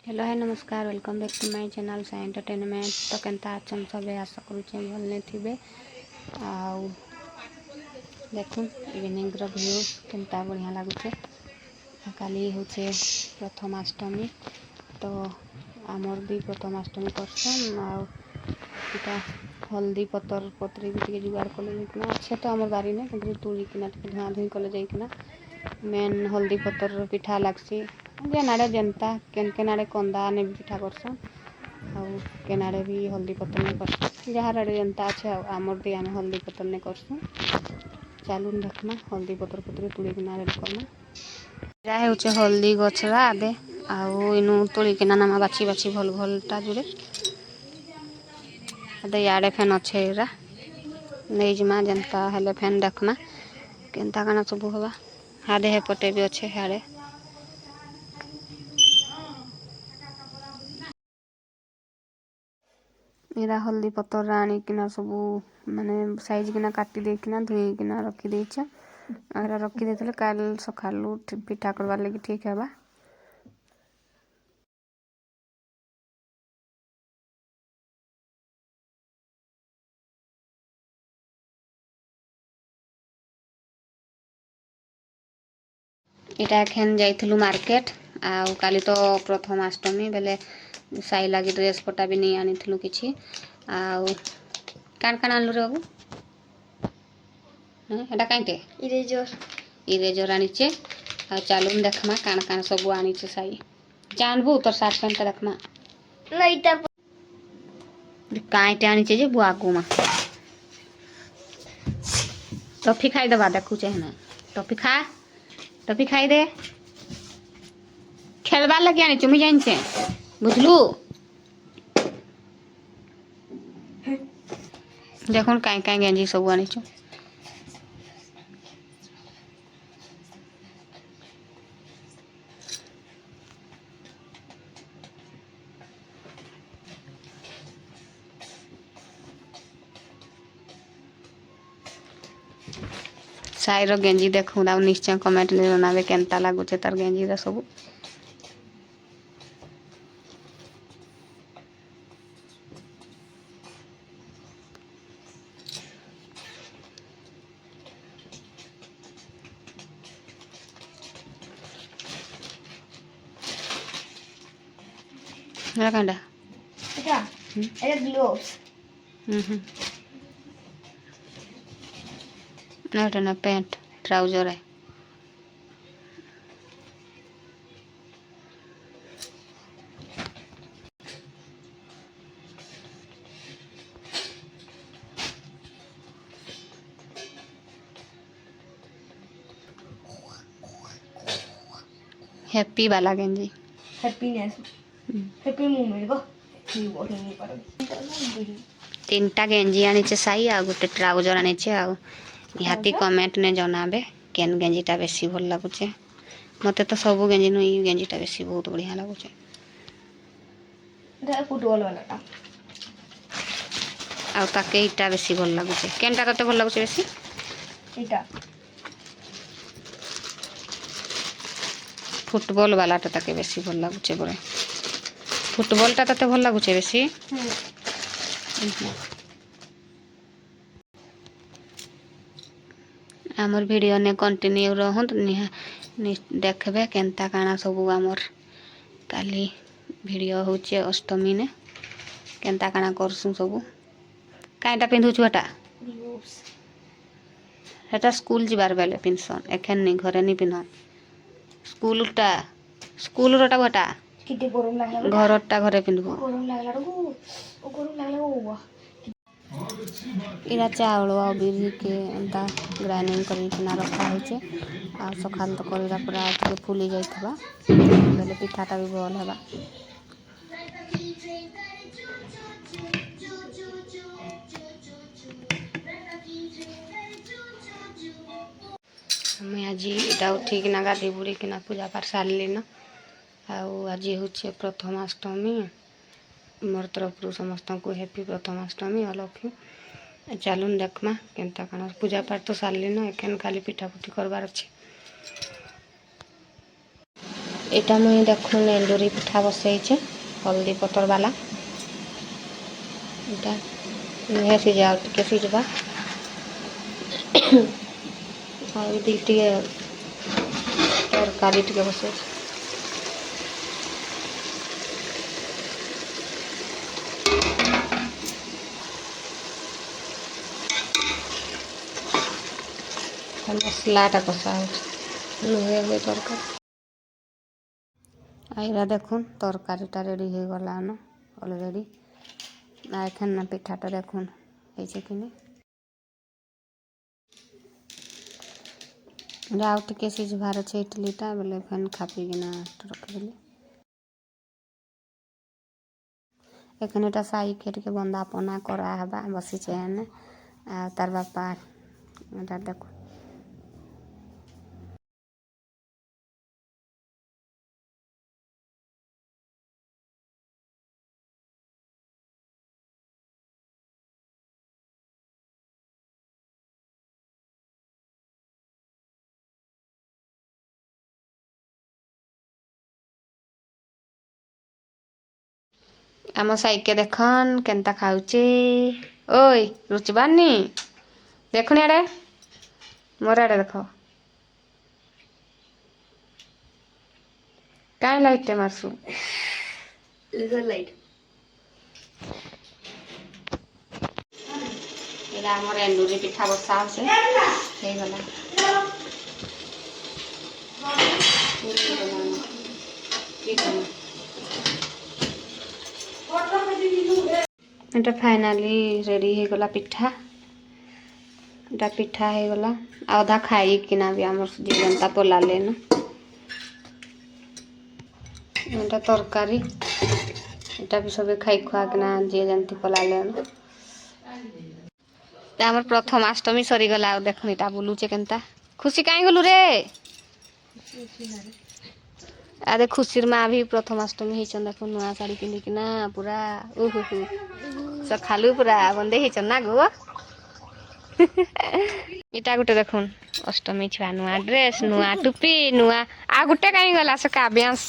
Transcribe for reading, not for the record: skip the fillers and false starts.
Hello है नमस्कार welcome back to my channel Sai entertainment. तो केनता अच्छन सब आशा करुचे भल नहीं थे। आउ देखुन इवनिंग व्यू केनता बढ़िया लगुचे। काली होचे प्रथमाष्टमी तो आमर भी प्रथमाष्टमी करसन आउटा हल्दी पतर पत्री भी जुगाड़ कले अच्छे तो आम बारी ने तुलिकिना धुआ धुई कले जाइकिना मेन हल्दी पतर पिठा लगसी जेनाड़े जनता केन आड़े कंदा ने भी पिठा करसन आउ केनाड़े भी हल्दी पतर ने करसन जहाँ आड़े जनता अच्छे आमर दी आम हल्दी पतर ने करसन। चलून देखना हल्दी पतर पत्र तुलिकिना रेडी करना जहाँ होचे हल्दी गछरा आबे आउ इनु तुलिकिना नामा बाछी बाछी भल भलटा जुड़े आदे याड़े फेन अच्छे इरा नहीं जमा जनता हेले फेन देखना केनता काना सब हवा हादे हे पटे भी अच्छे हाड़े इरा हल्दी पतर आनिकिना सबू माने साइज किना काटी देकिना धुईकिना रखी देइछे आरा रखी देथले काल सखालू पिठा करवार लगी ठीक हेबा। इटा एखेन जाइथिलु मार्केट आउ काली तो प्रथमाष्टमी बेले साई लगी ड्रेस पटा भी नहीं आनीथिलु किछि आउ कान कान आनलु रे बाबू एटा काइटे इरेजर आनीचे आ चालून देखमा कान कान सब आनीचे साई जानबू तोर सार्ट पैंट देखमा नईटा काइटे आनीचे जे बुआगुमा टॉफी खाई दबा देखू चाहे ना टॉफी खाई दे खेलबार लगी आनी चुमी जानिचे बुझलू देखुन काई काई गेंजी सब आनीचु साईर गेंजी देखू निश्चय कमेंट नहीं जनाबे केनता लगुचे तार गेंजी सब कंडा ना पैंट ट्राउजर है हैप्पी वाला गेंजी हैप्पीनेस हैप्पी मोमेंट को तीन टा गेंजी आनीचे साई आ गोटे ट्राउजर आनीचे आ निहाती कमेंट ने जनाबे केन गेंजीटा बेसी भल लगुचे मते तो सब गेंजी नु ई गेंजीटा बेसी बहुत बढ़िया लगुचे फुटबॉल वालाटा आ ताके इटा बेसी भल लगुचे केनटा तते भल लगुचे बेसी इटा फुटबॉल वालाटा ताके बेसी भल लगुचे बरे फुटबॉलटा तते भल लगुचे बेसी आमर वीडियो ने कंटिन्यू रहत देखबे केनता काना सब आमर काली वीडियो होचे अष्टमी ने केनता काना करसु सब काईटा पिंधुछु हेटा स्कूल जीवार बेले पिनसन एखेन नहीं घरे नहीं पिन्हन स्कूल रोटा घटा घरटा घरे पिंधबो इरा चाउल आ बिरी के एंता ग्राइंडिंग करना रखा होचे आ सखाल तो करिरा पूरा टिके फुली जाइथबा बेले पिठाटा भी भल हेबा मैं आज इटा उठिकिना गाधी बुड़ीकिना पूजा पाठ सारली न आज हूँ प्रथमाष्टमी मोर तरफ समस्त को हैप्पी प्रथमाष्टमी अलक्ष्मी चलून देखमा केनता काना पूजा पाठ तो सारली न एखेन खाली पिठा पुठी करबार अच्छे एटा मुई देखुन एंडुरी पिठा बसैचे हल्दी पतर वाला एटा नुहे सिझा टिके सिझबा और टी तरकारी टिके बसैचे मसलाटा कषा नुहे हुए तरकारी आईरा देखुन तरकारीटा रेडी हो गलान अलरेडी एखन ना पिठाटा देखुन होइछे कि नहीं जाओ टिके सिझबार अच्छे इडलीटा बोले फेन खापिकिना रखिदेली एखन एटा साई खेटके बंदापना करा हबा बसिचे हेने तार बापा एटा देखो आम साइके देखन केनता खाऊचे ओय रुचबानी देखुन आड़े मोर आड़े देख कहीं लाइट मारसु लाइट आमर एंडुरी पिठा बसा से गला एटा फाइनाली रेडी हो गला पिठा एटा पिठा हो गला आधा खाई किना भी आमर जी जनता पोला लेन एटा तरकारी एटा भी सब खाई खुआ किना जी जनती पोला लेन आमर प्रथमाष्टमी सरी गला देखन एटा बुलुचे केनता खुशी काई गलु रे आदे खुशीर माँ भी प्रथमाष्टमी हेचन देखो नुआ साड़ी पिंधि किना पूरा उहु सखालु पूरा बंदे हेचन ना गो इटा गुटे देखुन अष्टमी छुआ नुआ ड्रेस नुआ टुपी नुआ आ गुटे काई गला से काव्यांश